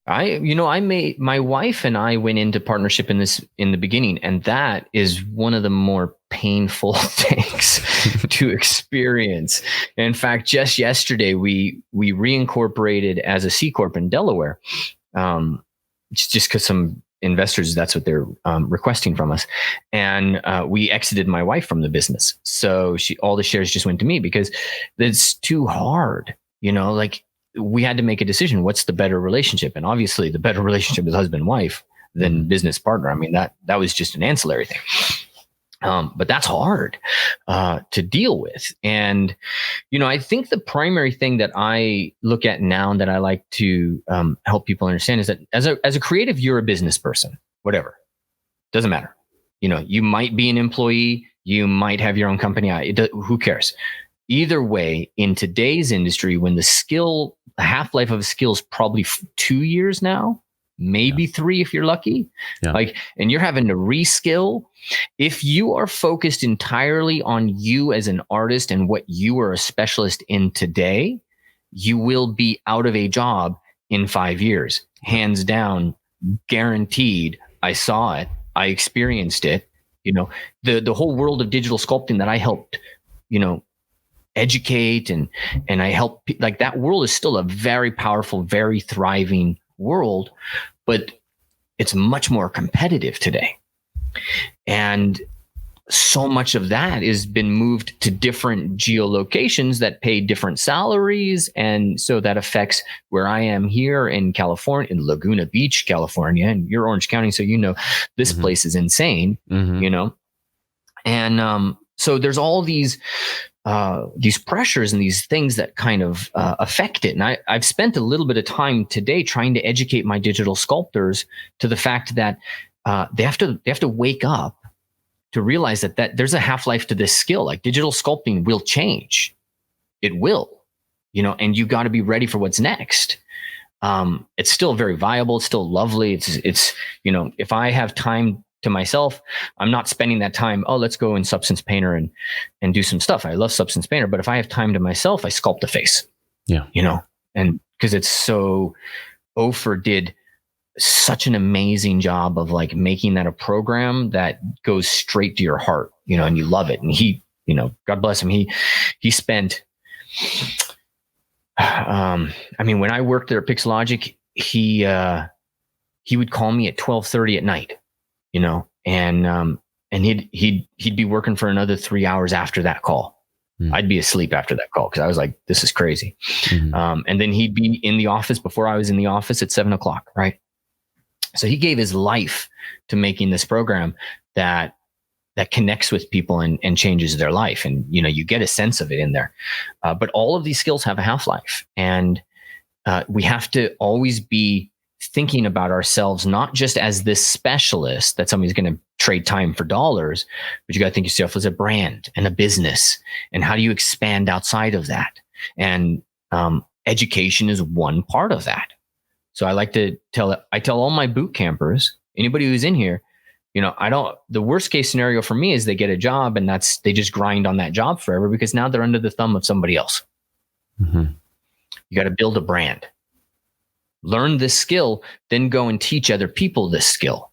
My wife and I went into partnership in the beginning, and that is one of the more painful things to experience. In fact, just yesterday, we reincorporated as a C Corp in Delaware. Just because some investors, that's what they're requesting from us. And we exited my wife from the business. So all the shares just went to me because it's too hard, like, we had to make a decision. What's the better relationship? And obviously the better relationship is husband and wife than business partner. I mean, that was just an ancillary thing. But that's hard to deal with. And, I think the primary thing that I look at now and that I like to help people understand is that as a creative, you're a business person, whatever, doesn't matter. You might be an employee, you might have your own company. Who cares? Either way, in today's industry, when the half-life of a skill is probably 2 years now, maybe 3 if you're lucky, and you're having to reskill. If you are focused entirely on you as an artist and what you are a specialist in today, you will be out of a job in 5 years, hands down, guaranteed. I saw it, I experienced it. The whole world of digital sculpting that I helped, educate and I help, like, that world is still a very powerful, very thriving world, but it's much more competitive today. And so much of that has been moved to different geolocations that pay different salaries. And so that affects where I am here in California, in Laguna Beach, California, and you're Orange County. So, this place is insane, And so there's all these pressures and these things that kind of affect it. And I've spent a little bit of time today trying to educate my digital sculptors to the fact that they have to wake up to realize that there's a half-life to this skill. Like, digital sculpting will change. It will, and you got to be ready for what's next. It's still very viable. It's still lovely. It's if I have time to myself, I'm not spending that time, let's go in Substance Painter and do some stuff. I love Substance Painter, but if I have time to myself, I sculpt a face. Yeah. And because it's so, Ofer did such an amazing job of, like, making that a program that goes straight to your heart, and you love it. And he, God bless him. He spent, when I worked there at Pixelogic, he would call me at 12:30 at night, and he'd be working for another 3 hours after that call. I'd be asleep after that call because I was like, this is crazy. And then he'd be in the office before I was in the office at 7:00, right? So he gave his life to making this program that connects with people and changes their life. And, you get a sense of it in there. But all of these skills have a half-life, and we have to always be thinking about ourselves, not just as this specialist that somebody's going to trade time for dollars, but you got to think of yourself as a brand and a business. And how do you expand outside of that? And education is one part of that. So I like to tell all my boot campers, anybody who's in here, the worst case scenario for me is they get a job and they just grind on that job forever because now they're under the thumb of somebody else. You got to build a brand, learn this skill, then go and teach other people this skill.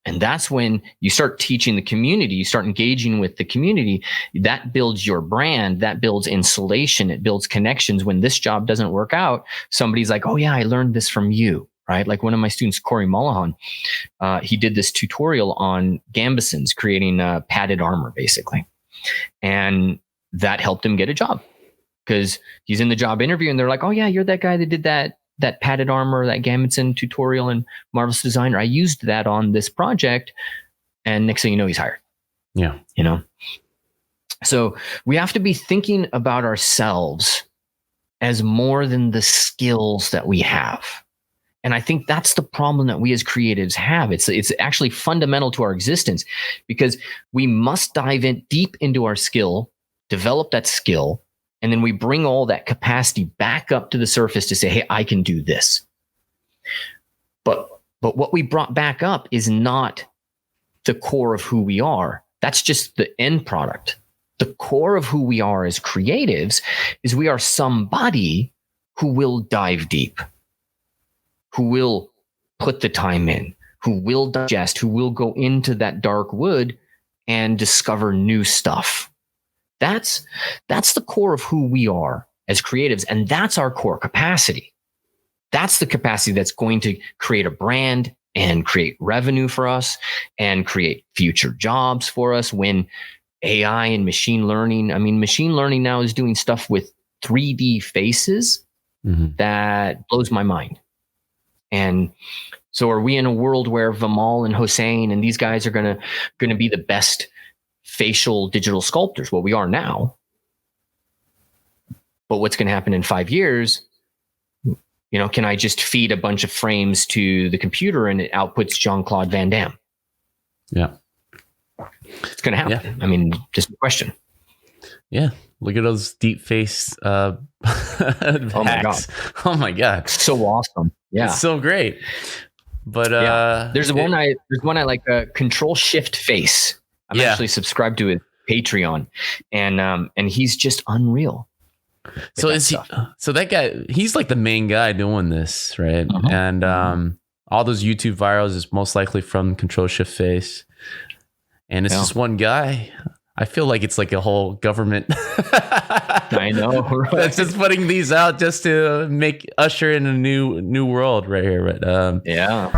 And that's when you start teaching the community, you start engaging with the community. That builds your brand, that builds insulation, it builds connections. When this job doesn't work out, somebody's like, oh yeah, I learned this from you, right? Like one of my students, Corey Mullahan, he did this tutorial on gambesons, creating padded armor, basically. And that helped him get a job because he's in the job interview and they're like, oh yeah, you're that guy that did that padded armor, that Gambeson tutorial in Marvelous Designer. I used that on this project. And next thing you know, he's hired. Yeah. So we have to be thinking about ourselves as more than the skills that we have. And I think that's the problem that we as creatives have. It's actually fundamental to our existence because we must dive in deep into our skill, develop that skill, and then we bring all that capacity back up to the surface to say, hey, I can do this. But what we brought back up is not the core of who we are. That's just the end product. The core of who we are as creatives is we are somebody who will dive deep, who will put the time in, who will digest, who will go into that dark wood and discover new stuff. That's the core of who we are as creatives, and that's our core capacity. That's the capacity that's going to create a brand and create revenue for us and create future jobs for us when AI and machine learning. I mean, machine learning now is doing stuff with 3D faces that blows my mind. And so are we in a world where Vimal and Hossein and these guys are going to be the best facial digital sculptors? Well, we are now. But what's going to happen in 5 years? You know, can I just feed a bunch of frames to the computer and it outputs Jean-Claude Van Damme? Yeah. It's going to happen. Yeah. I mean, just a question. Yeah. Look at those deep face oh my God. Oh my God. So awesome. Yeah. It's so great. But there's one I like, Control Shift Face. I'm actually subscribed to his Patreon, and he's just unreal. So is he? So that guy, he's like the main guy doing this, right? And all those YouTube virals is most likely from Control Shift Face, and it's just one guy. I feel like it's like a whole government. I know. Right? That's just putting these out just to usher in a new world right here. But yeah.